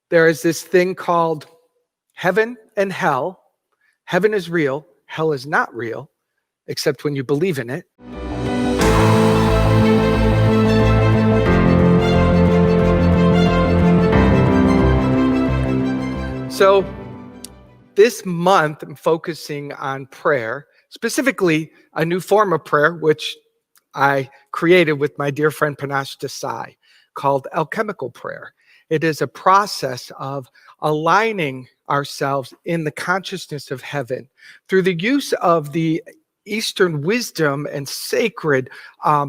There is this thing called heaven and hell. Heaven is real. Hell is not real, except when you believe in it. So this month, I'm focusing on prayer, specifically a new form of prayer, which I created with my dear friend Panache Desai, called Alchemical Prayer. It is a process of aligning ourselves in the consciousness of heaven through the use of the Eastern wisdom and sacred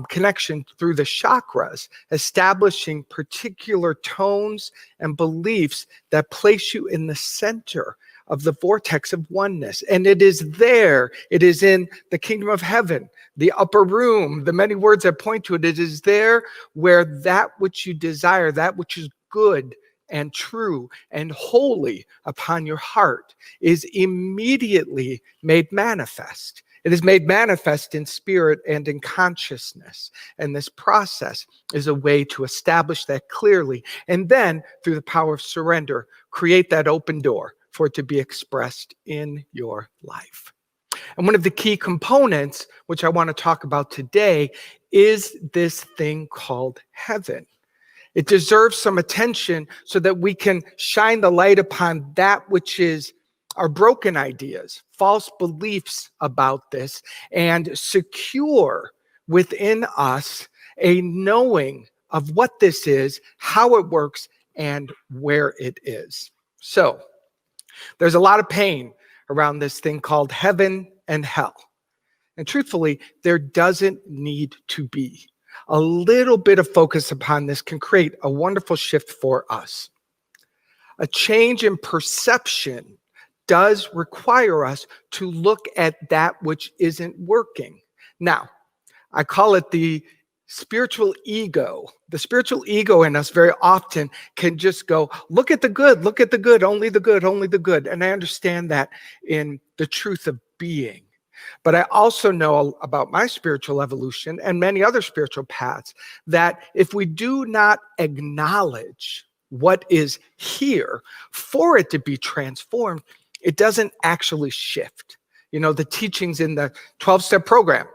connection through the chakras, establishing particular tones and beliefs that place you in the center of the vortex of oneness. And it is there, it is in the kingdom of heaven, the upper room, the many words that point to it. It is there where that which you desire, that which is good and true and holy upon your heart, is immediately made manifest. It is made manifest in spirit and in consciousness. And this process is a way to establish that clearly. And then, through the power of surrender, create that open door for it to be expressed in your life. And one of the key components, which I want to talk about today, is this thing called heaven. It deserves some attention so that we can shine the light upon that which is our broken ideas, false beliefs about this, and secure within us a knowing of what this is, how it works, and where it is. So, there's a lot of pain around this thing called heaven and hell. And truthfully, there doesn't need to be. A little bit of focus upon this can create a wonderful shift for us. A change in perception does require us to look at that which isn't working. Now, I call it the spiritual ego. The spiritual ego in us very often can just go, look at the good, only the good, only the good. And I understand that in the truth of being. But I also know about my spiritual evolution and many other spiritual paths that if we do not acknowledge what is here for it to be transformed, it doesn't actually shift. You know, the teachings in the 12-step program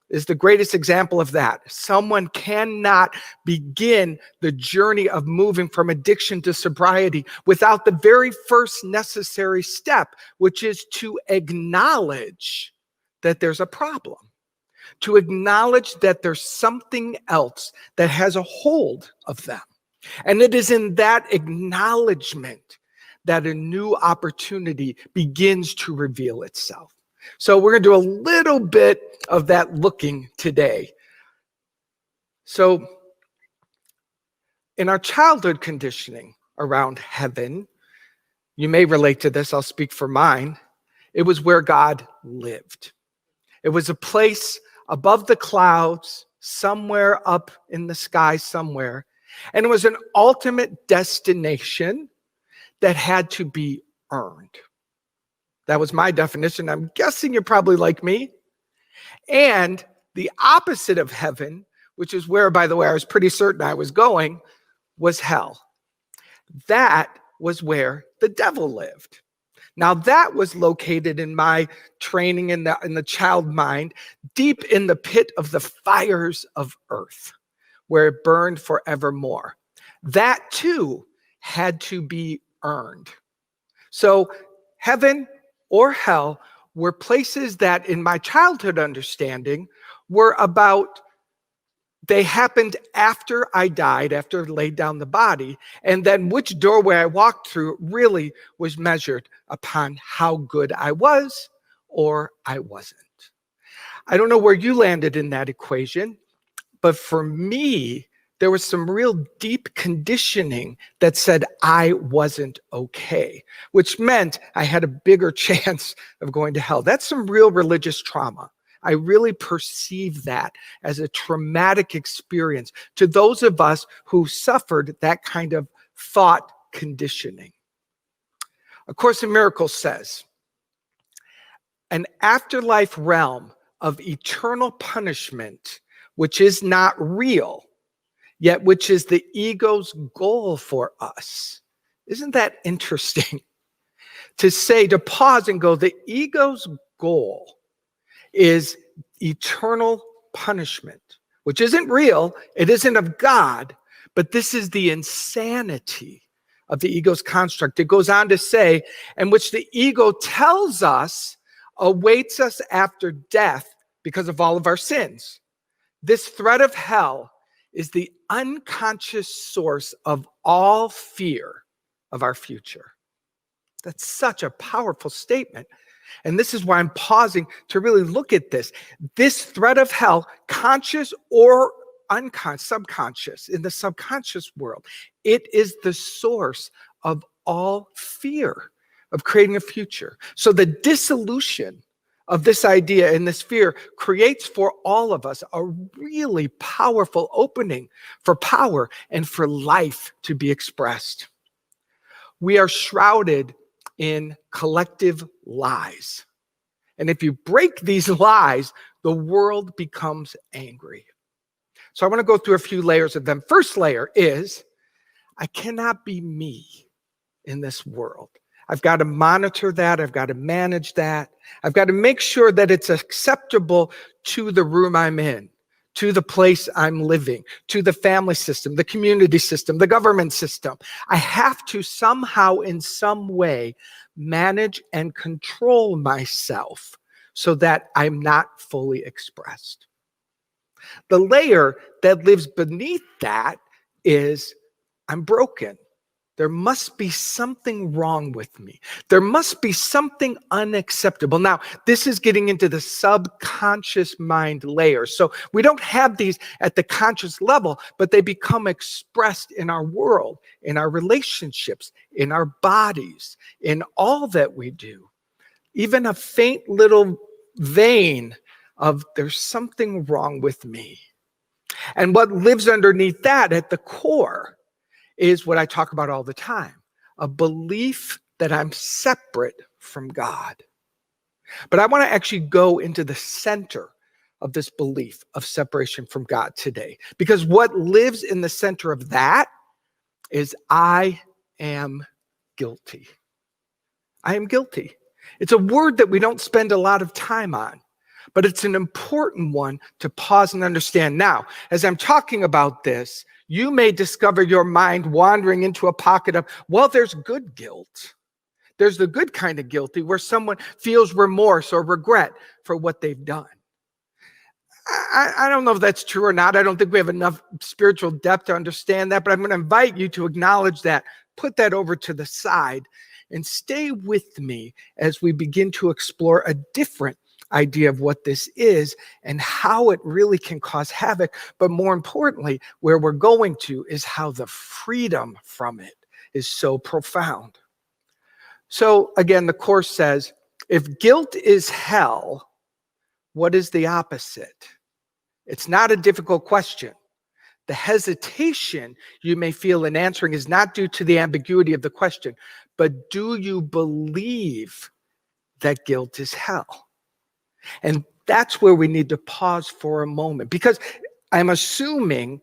is the greatest example of that. Someone cannot begin the journey of moving from addiction to sobriety without the very first necessary step, which is to acknowledge that there's a problem, to acknowledge that there's something else that has a hold of them. And it is in that acknowledgement that a new opportunity begins to reveal itself. So we're going to do a little bit of that looking today. So in our childhood conditioning around heaven, you may relate to this, I'll speak for mine, it was where God lived. It was a place above the clouds, somewhere up in the sky somewhere. And it was an ultimate destination that had to be earned. That was my definition. I'm guessing you're probably like me. And the opposite of heaven, which is where, by the way, I was pretty certain I was going, was hell. That was where the devil lived. Now that was located in my training in the child mind, deep in the pit of the fires of earth, where it burned forevermore. That too had to be earned. So heaven or hell were places that in my childhood understanding were about, they happened after I died, after I laid down the body, and then which doorway I walked through really was measured upon how good I was or I wasn't. I don't know where you landed in that equation, but for me, there was some real deep conditioning that said I wasn't okay, which meant I had a bigger chance of going to hell. That's some real religious trauma. I really perceive that as a traumatic experience to those of us who suffered that kind of thought conditioning. A Course in Miracles says, an afterlife realm of eternal punishment, which is not real, yet which is the ego's goal for us, Isn't that interesting? To pause and go, the ego's goal is eternal punishment, which isn't real, it isn't of God, but this is the insanity of the ego's construct. It goes on to say, and which the ego tells us awaits us after death because of all of our sins. This threat of hell is the unconscious source of all fear of our future. That's such a powerful statement. And this is why I'm pausing to really look at this. This threat of hell, conscious or unconscious, subconscious, in the subconscious world, it is the source of all fear of creating a future. So the dissolution of this idea and this fear creates for all of us a really powerful opening for power and for life to be expressed. We are shrouded in collective lies. And if you break these lies, the world becomes angry. So I want to go through a few layers of them. First layer is, I cannot be me in this world. I've got to monitor that. I've got to manage that. I've got to make sure that it's acceptable to the room I'm in, to the place I'm living, to the family system, the community system, the government system. I have to somehow, in some way, manage and control myself so that I'm not fully expressed. The layer that lives beneath that is, I'm broken. There must be something wrong with me. There must be something unacceptable. Now, this is getting into the subconscious mind layer. So we don't have these at the conscious level, but they become expressed in our world, in our relationships, in our bodies, in all that we do. Even a faint little vein of there's something wrong with me. And what lives underneath that at the core is what I talk about all the time, a belief that I'm separate from God. But I want to actually go into the center of this belief of separation from God today, because what lives in the center of that is I am guilty. I am guilty. It's a word that we don't spend a lot of time on, but it's an important one to pause and understand. Now, as I'm talking about this, you may discover your mind wandering into a pocket of, well, there's good guilt. There's the good kind of guilty where someone feels remorse or regret for what they've done. I don't know if that's true or not. I don't think we have enough spiritual depth to understand that, but I'm going to invite you to acknowledge that, put that over to the side, and stay with me as we begin to explore a different idea of what this is and how it really can cause havoc. But more importantly, where we're going to is how the freedom from it is so profound. So again, the Course says, if guilt is hell, what is the opposite? It's not a difficult question. The hesitation you may feel in answering is not due to the ambiguity of the question, but do you believe that guilt is hell? And that's where we need to pause for a moment, because I'm assuming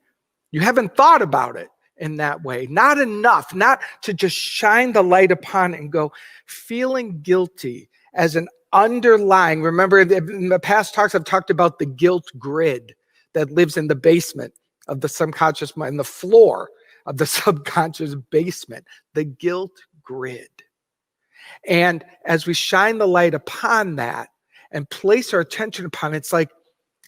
you haven't thought about it in that way. Not enough, not to just shine the light upon it and go, feeling guilty as an underlying. Remember, in the past talks, I've talked about the guilt grid that lives in the basement of the subconscious mind, the floor of the subconscious basement, the guilt grid. And as we shine the light upon that, and place our attention upon it, it's like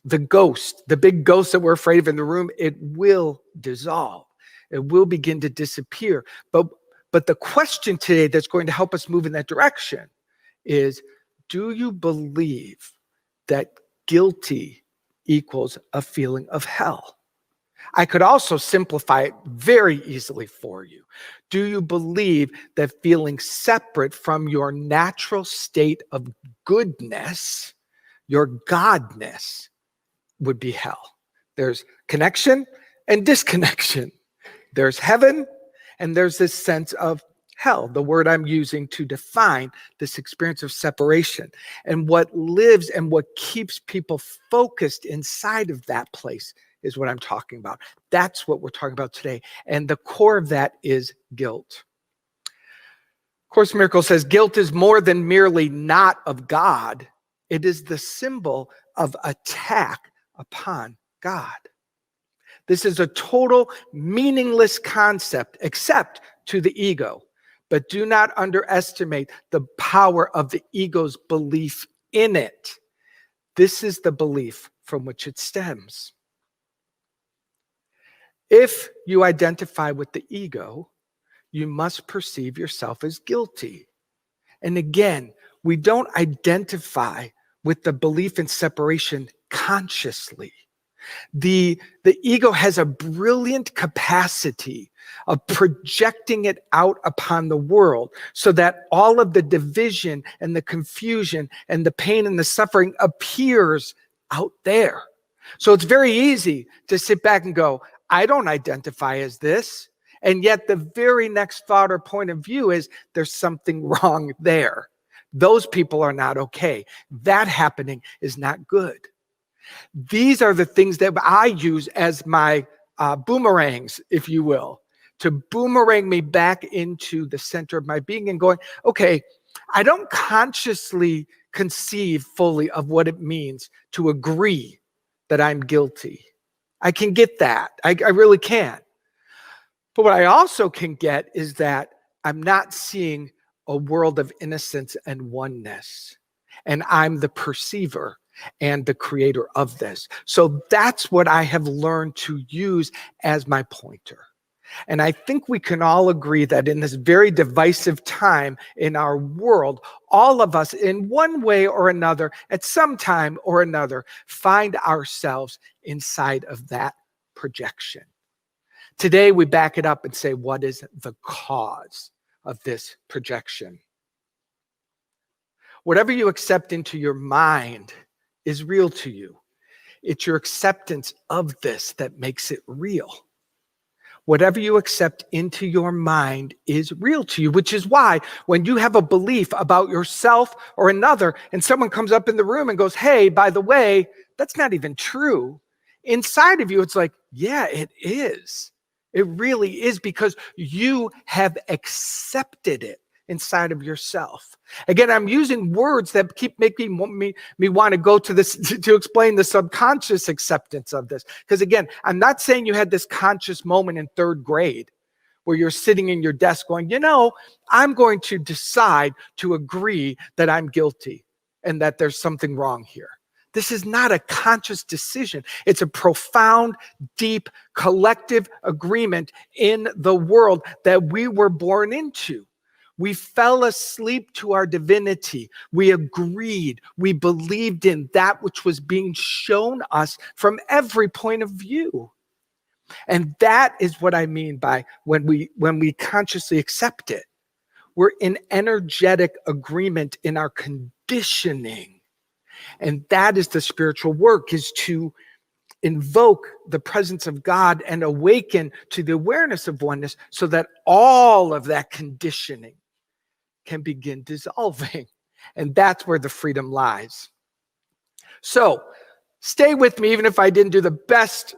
the ghost, the big ghost that we're afraid of in the room, it will dissolve. It will begin to disappear. But the question today that's going to help us move in that direction is, do you believe that guilty equals a feeling of hell? I could also simplify it very easily for you. Do you believe that feeling separate from your natural state of goodness, your godness, would be hell? There's connection and disconnection. There's heaven and there's this sense of hell, the word I'm using to define this experience of separation. And what lives and what keeps people focused inside of that place is what I'm talking about. That's what we're talking about today. And the core of that is guilt. Course in Miracles says guilt is more than merely not of God. It is the symbol of attack upon God. This is a total meaningless concept except to the ego. But do not underestimate the power of the ego's belief in it. This is the belief from which it stems. If you identify with the ego, you must perceive yourself as guilty. And again, we don't identify with the belief in separation consciously. The ego has a brilliant capacity of projecting it out upon the world so that all of the division and the confusion and the pain and the suffering appears out there. So it's very easy to sit back and go, I don't identify as this. And yet the very next thought or point of view is there's something wrong there. Those people are not okay. That happening is not good. These are the things that I use as my boomerangs, if you will, to boomerang me back into the center of my being and going, okay, I don't consciously conceive fully of what it means to agree that I'm guilty. I can get that. I really can. But what I also can get is that I'm not seeing a world of innocence and oneness. And I'm the perceiver and the creator of this. So that's what I have learned to use as my pointer. And I think we can all agree that in this very divisive time in our world, all of us in one way or another, at some time or another, find ourselves inside of that projection. Today, we back it up and say, what is the cause of this projection? Whatever you accept into your mind is real to you. It's your acceptance of this that makes it real. Whatever you accept into your mind is real to you, which is why when you have a belief about yourself or another, and someone comes up in the room and goes, hey, by the way, that's not even true. Inside of you, it's like, yeah, it is. It really is, because you have accepted it inside of yourself. Again, I'm using words that keep making me want to go to this to explain the subconscious acceptance of this. Because again, I'm not saying you had this conscious moment in third grade where you're sitting in your desk going, I'm going to decide to agree that I'm guilty and that there's something wrong here. This is not a conscious decision. It's a profound, deep, collective agreement in the world that we were born into. We fell asleep to our divinity. We agreed. We believed in that which was being shown us from every point of view. And that is what I mean by when we consciously accept it. We're in energetic agreement in our conditioning. And that is the spiritual work, is to invoke the presence of God and awaken to the awareness of oneness so that all of that conditioning can begin dissolving. And that's where the freedom lies. So stay with me, even if I didn't do the best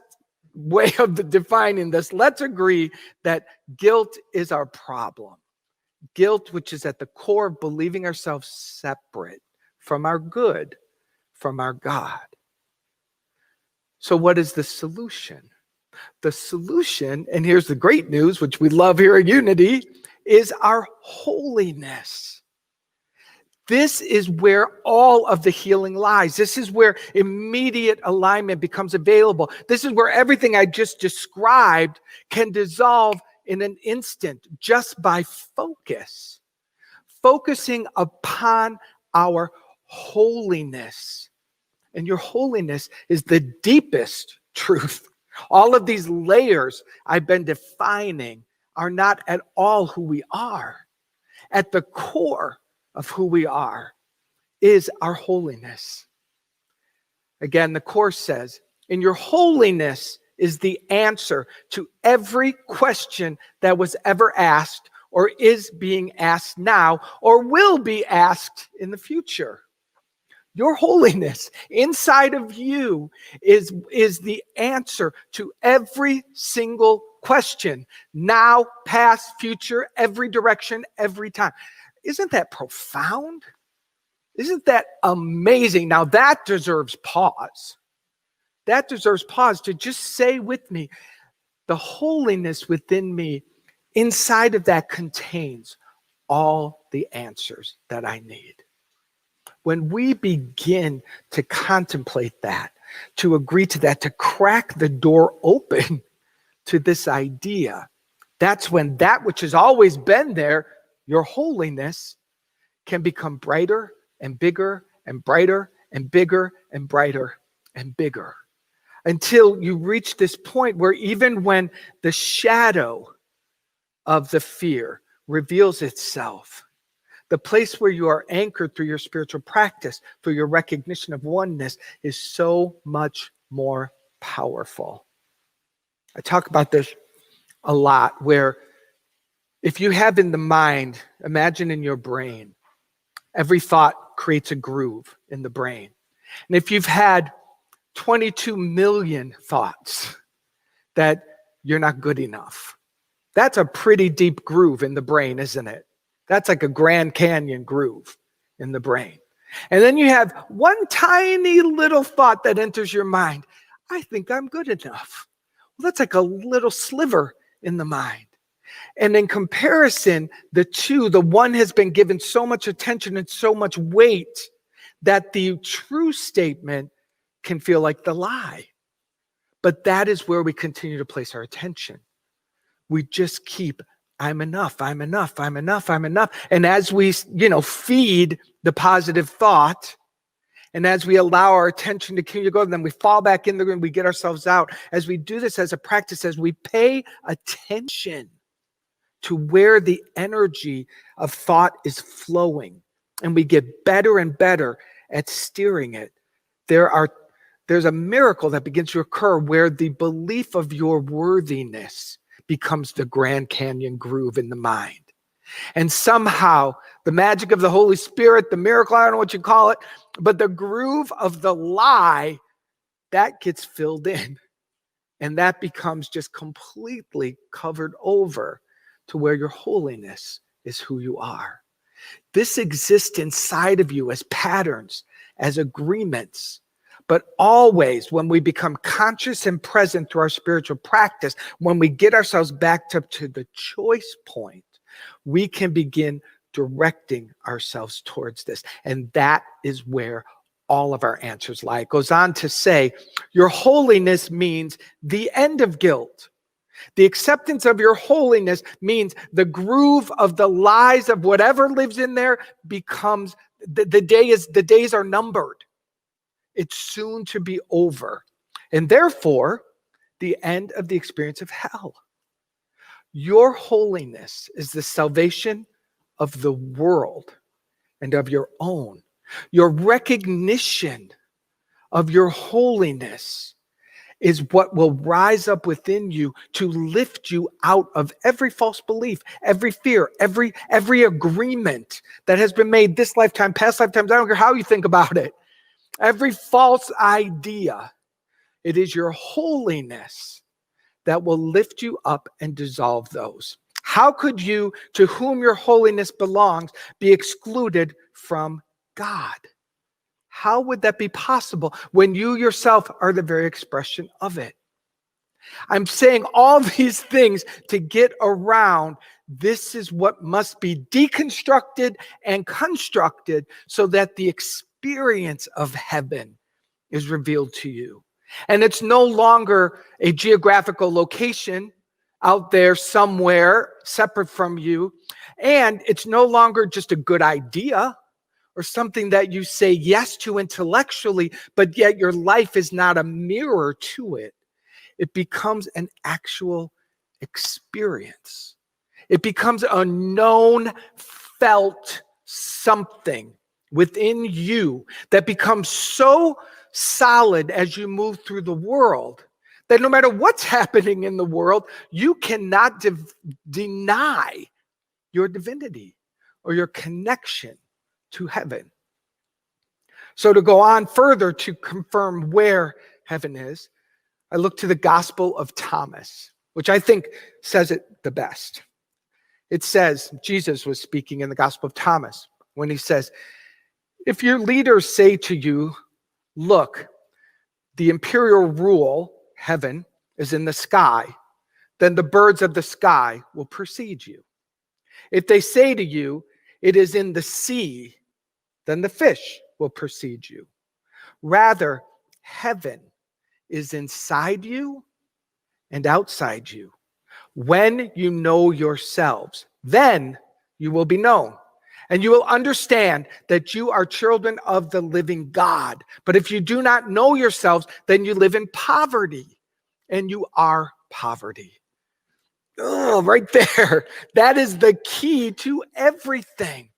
way of defining this. Let's agree that guilt is our problem. Guilt, which is at the core of believing ourselves separate from our good, from our God. So what is the solution? The solution, and here's the great news, which we love here at Unity, is our holiness. This is where all of the healing lies. This is where immediate alignment becomes available. This is where everything I just described can dissolve in an instant just by focus. Focusing upon our holiness. And your holiness is the deepest truth. All of these layers I've been defining are not at all who we are. At the core of who we are is our holiness. Again, the Course says, in your holiness is the answer to every question that was ever asked or is being asked now or will be asked in the future. Your holiness inside of you is the answer to every single question, now, past, future, every direction, every time. Isn't that profound? Isn't that amazing? Now that deserves pause. That deserves pause to just say with me, the holiness within me, inside of that contains all the answers that I need. When we begin to contemplate that, to agree to that, to crack the door open to this idea, that's when that which has always been there, your holiness, can become brighter and bigger and brighter and bigger and brighter and bigger, until you reach this point where even when the shadow of the fear reveals itself, the place where you are anchored through your spiritual practice, through your recognition of oneness, is so much more powerful. I talk about this a lot, where if you have in the mind, imagine in your brain, every thought creates a groove in the brain. And if you've had 22 million thoughts that you're not good enough, that's a pretty deep groove in the brain, isn't it? That's like a Grand Canyon groove in the brain. And then you have one tiny little thought that enters your mind. I think I'm good enough. Well, that's like a little sliver in the mind. And in comparison, the two, the one has been given so much attention and so much weight that the true statement can feel like the lie. But that is where we continue to place our attention. We just keep, I'm enough, I'm enough, I'm enough, I'm enough. And as we, feed the positive thought, and as we allow our attention to continue to go, then we fall back in the room, we get ourselves out. As we do this as a practice, as we pay attention to where the energy of thought is flowing, and we get better and better at steering it, there's a miracle that begins to occur where the belief of your worthiness becomes the Grand Canyon groove in the mind. And somehow the magic of the Holy Spirit, the miracle, I don't know what you call it, but the groove of the lie, that gets filled in. And that becomes just completely covered over to where your holiness is who you are. This exists inside of you as patterns, as agreements. But always, when we become conscious and present through our spiritual practice, when we get ourselves backed up to the choice point, we can begin directing ourselves towards this. And that is where all of our answers lie. It goes on to say, your holiness means the end of guilt. The acceptance of your holiness means the groove of the lies of whatever lives in there becomes, the days are numbered. It's soon to be over. And therefore, the end of the experience of hell. Your holiness is the salvation of the world and of your own. Your recognition of your holiness is what will rise up within you to lift you out of every false belief, every fear, every agreement that has been made this lifetime, past lifetimes. I don't care how you think about it. Every false idea. It is your holiness that will lift you up and dissolve those. How could you, to whom your holiness belongs, be excluded from God? How would that be possible when you yourself are the very expression of it? I'm saying all these things to get around. This is what must be deconstructed and constructed so that the experience of heaven is revealed to you. And it's no longer a geographical location out there somewhere separate from you. And it's no longer just a good idea or something that you say yes to intellectually, but yet your life is not a mirror to it. It becomes an actual experience. It becomes a known, felt something within you that becomes so solid as you move through the world that no matter what's happening in the world, you cannot deny your divinity or your connection to heaven. So to go on further to confirm where heaven is, I look to the Gospel of Thomas. which I think says it the best. It says, Jesus was speaking in the Gospel of Thomas when he says, if your leaders say to you, look, the imperial rule, heaven, is in the sky, then the birds of the sky will precede you. If they say to you, it is in the sea, then the fish will precede you. Rather, heaven is inside you and outside you. When you know yourselves, then you will be known. And you will understand that you are children of the living God. But if you do not know yourselves, then you live in poverty. And you are poverty. Oh, right there. That is the key to everything.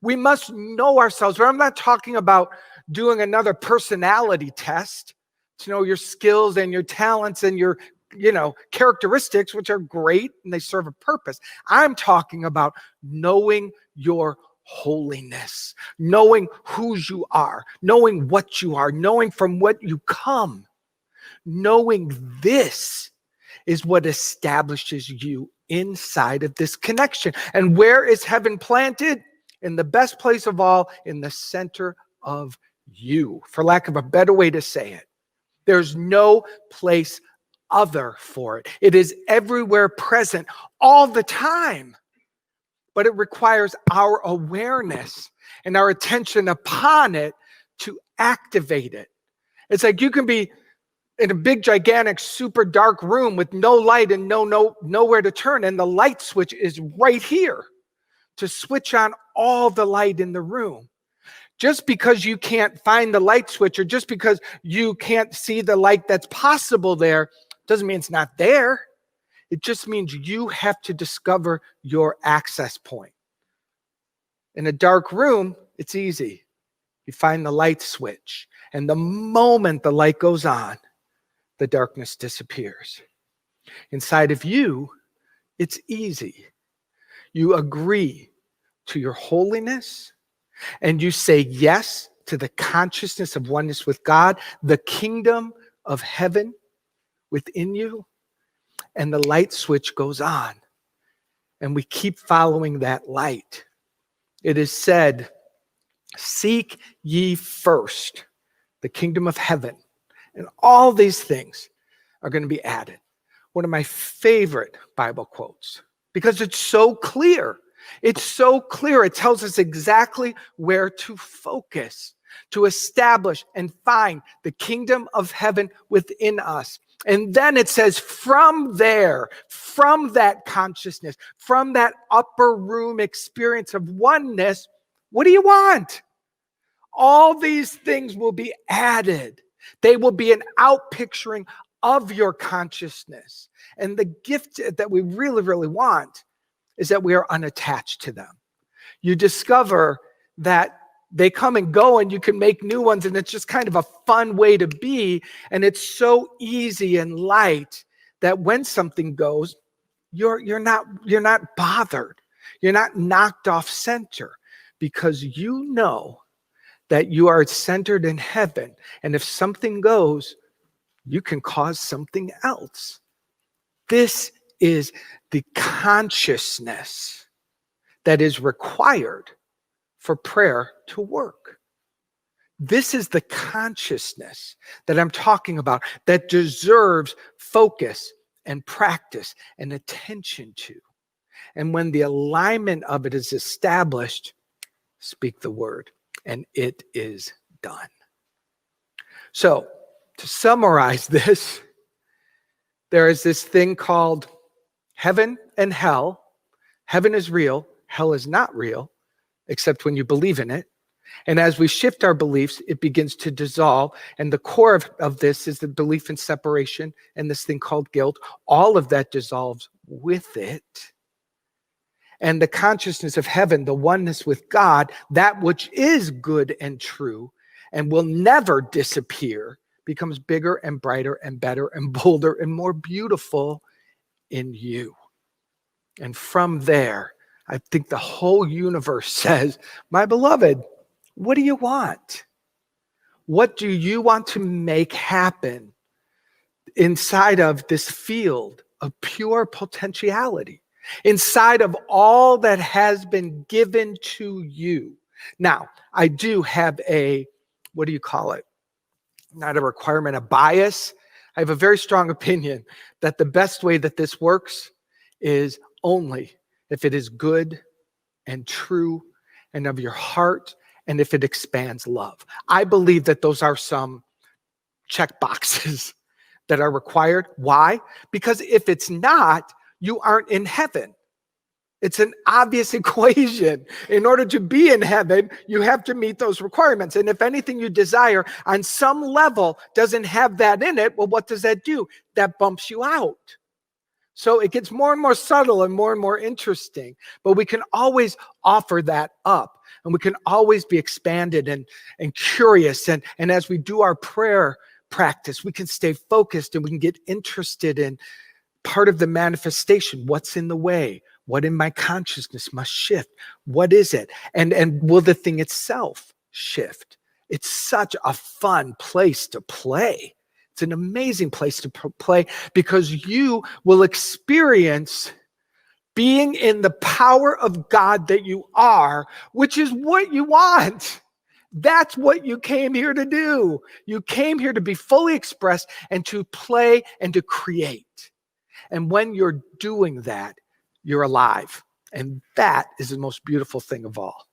We must know ourselves. But I'm not talking about doing another personality test to know your skills and your talents and your characteristics, which are great and they serve a purpose. I'm talking about knowing your holiness, knowing whose you are, knowing what you are, knowing from what you come. Knowing this is what establishes you inside of this connection. And where is heaven planted? In the best place of all, in the center of you, for lack of a better way to say it. There's no place other for it. It is everywhere present all the time. But it requires our awareness and our attention upon it to activate it. It's like you can be in a big, gigantic, super dark room with no light and nowhere to turn, and the light switch is right here to switch on all the light in the room. Just because you can't find the light switch or just because you can't see the light that's possible there doesn't mean it's not there. It just means you have to discover your access point. In a dark room, it's easy. You find the light switch, and the moment the light goes on, the darkness disappears. Inside of you, it's easy. You agree to your holiness, and you say yes to the consciousness of oneness with God, the kingdom of heaven within you, and the light switch goes on. And we keep following that light. It is said, seek ye first the kingdom of heaven, and all these things are going to be added. One of my favorite Bible quotes, because it's so clear. It's so clear. It tells us exactly where to focus, to establish and find the kingdom of heaven within us. And then it says, from there, from that consciousness, from that upper room experience of oneness, what do you want? All these things will be added. They will be an outpicturing of your consciousness. And the gift that we really, really want is that we are unattached to them. You discover that they come and go and you can make new ones, and it's just kind of a fun way to be. And it's so easy and light that when something goes, you're not bothered. You're not knocked off center because you know that you are centered in heaven. And if something goes, you can cause something else. This is the consciousness that is required for prayer to work. This is the consciousness that I'm talking about that deserves focus and practice and attention to. And when the alignment of it is established, speak the word, and it is done. So, to summarize this, there is this thing called heaven and hell. Heaven is real, hell is not real, except when you believe in it. And as we shift our beliefs, it begins to dissolve. And the core of this is the belief in separation and this thing called guilt. All of that dissolves with it. And the consciousness of heaven, the oneness with God, that which is good and true and will never disappear, becomes bigger and brighter and better and bolder and more beautiful in you. And from there, I think the whole universe says, my beloved, what do you want? What do you want to make happen inside of this field of pure potentiality, inside of all that has been given to you. Now, I do have a, what do you call it? Not a requirement, a bias. I have a very strong opinion that the best way that this works is only if it is good and true and of your heart, and if it expands love. I believe that those are some check boxes that are required. Why? Because if it's not, you aren't in heaven. It's an obvious equation. In order to be in heaven, you have to meet those requirements. And if anything you desire on some level doesn't have that in it, well, what does that do? That bumps you out. So it gets more and more subtle and more interesting. But we can always offer that up. And we can always be expanded and curious. And as we do our prayer practice, we can stay focused and we can get interested in part of the manifestation. What's in the way? What in my consciousness must shift? What is it? And will the thing itself shift? It's such a fun place to play. It's an amazing place to play because you will experience being in the power of God that you are, which is what you want. That's what you came here to do. You came here to be fully expressed and to play and to create. And when you're doing that, you're alive. And that is the most beautiful thing of all.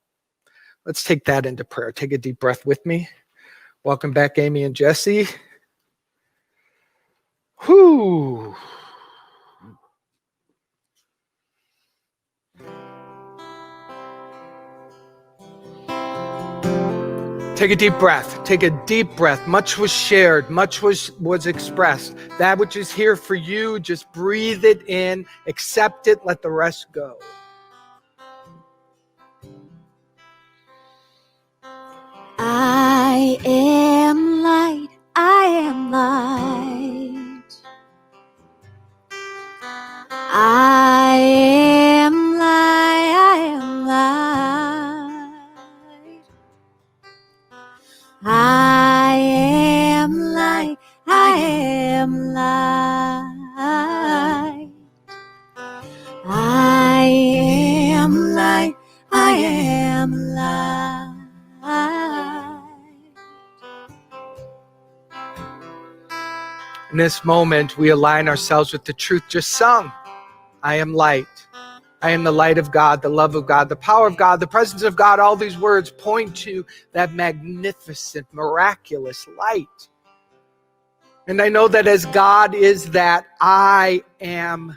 Let's take that into prayer. Take a deep breath with me. Welcome back, Amy and Jesse. Whew. Take a deep breath. Take a deep breath. Much was shared. Much was expressed. That which is here for you, just breathe it in. Accept it. Let the rest go. I am light. I am light. I am light. I am light. I am light. I am light. I am light. I am light. In this moment, we align ourselves with the truth just sung. I am light. I am the light of God, the love of God, the power of God, the presence of God. All these words point to that magnificent, miraculous light. And I know that as God is that, I am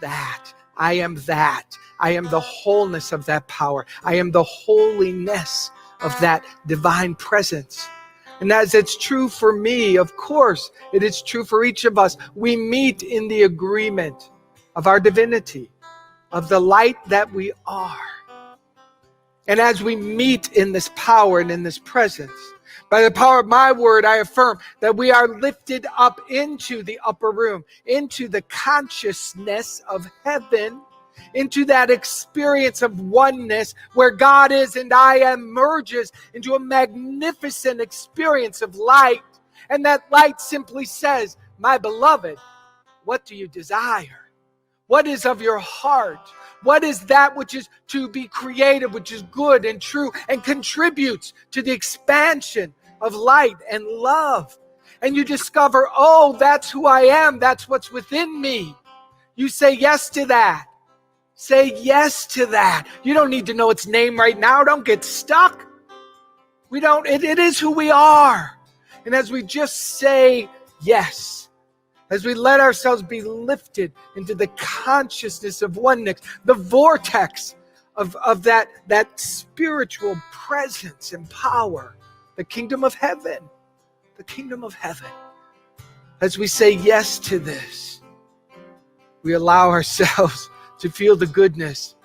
that. I am that. I am the wholeness of that power. I am the holiness of that divine presence. And as it's true for me, of course, it is true for each of us. We meet in the agreement of our divinity, of the light that we are. And as we meet in this power and in this presence, by the power of my word, I affirm that we are lifted up into the upper room, into the consciousness of heaven, into that experience of oneness where God is and I am merges into a magnificent experience of light. And that light simply says, my beloved, what do you desire? What is of your heart? What is that which is to be created, which is good and true and contributes to the expansion of light and love? And you discover, oh, that's who I am. That's what's within me. You say yes to that. Say yes to that. You don't need to know its name right now. Don't get stuck. It is who we are. And as we just say yes, as we let ourselves be lifted into the consciousness of oneness, the vortex of that spiritual presence and power, the kingdom of heaven, the kingdom of heaven. As we say yes to this, we allow ourselves to feel the goodness.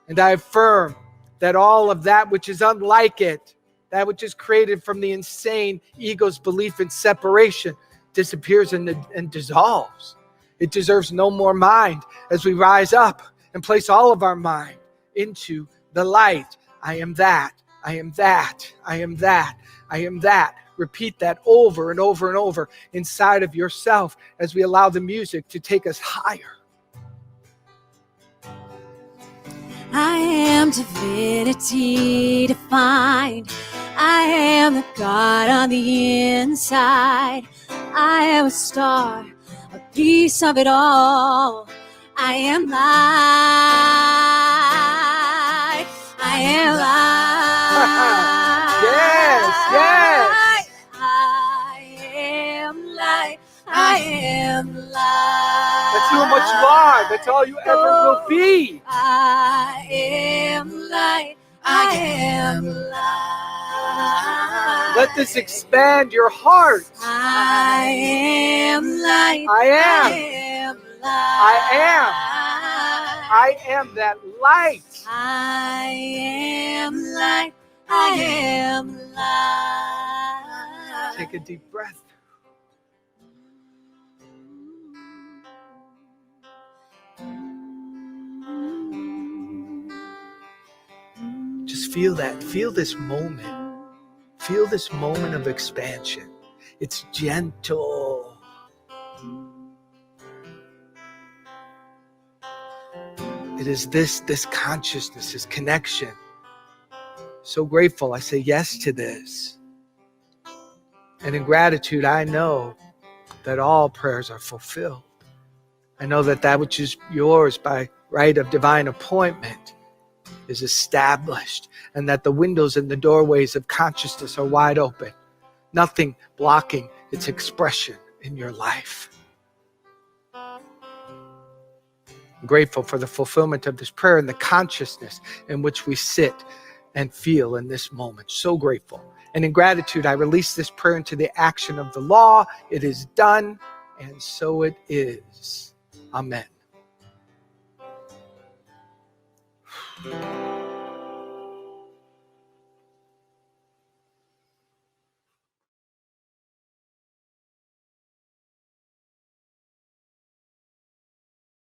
And I affirm that all of that which is unlike it, that which is created from the insane ego's belief in separation, disappears and dissolves. It deserves no more mind as we rise up and place all of our mind into the light. I am that. I am that. I am that. I am that. Repeat that over and over and over inside of yourself as we allow the music to take us higher I am divinity defined. I am the God on the inside. I am a star, a piece of it all. I am light. I am light. Yes, yes. I am light. I am light. That's who and what you are. That's all you ever will be. I am light. I am light. Let this expand your heart. I am light. I am. I am light. I am that light. I am light. I am light. Take a deep breath. Just feel that. Feel this moment. Feel this moment of expansion. It's gentle. It is this consciousness, this connection. So grateful I say yes to this. And in gratitude, I know that all prayers are fulfilled. I know that which is yours by right of divine appointment is established, and that the windows and the doorways of consciousness are wide open. Nothing blocking its expression in your life. I'm grateful for the fulfillment of this prayer and the consciousness in which we sit and feel in this moment. So grateful. And in gratitude, I release this prayer into the action of the law. It is done, and so it is. Amen.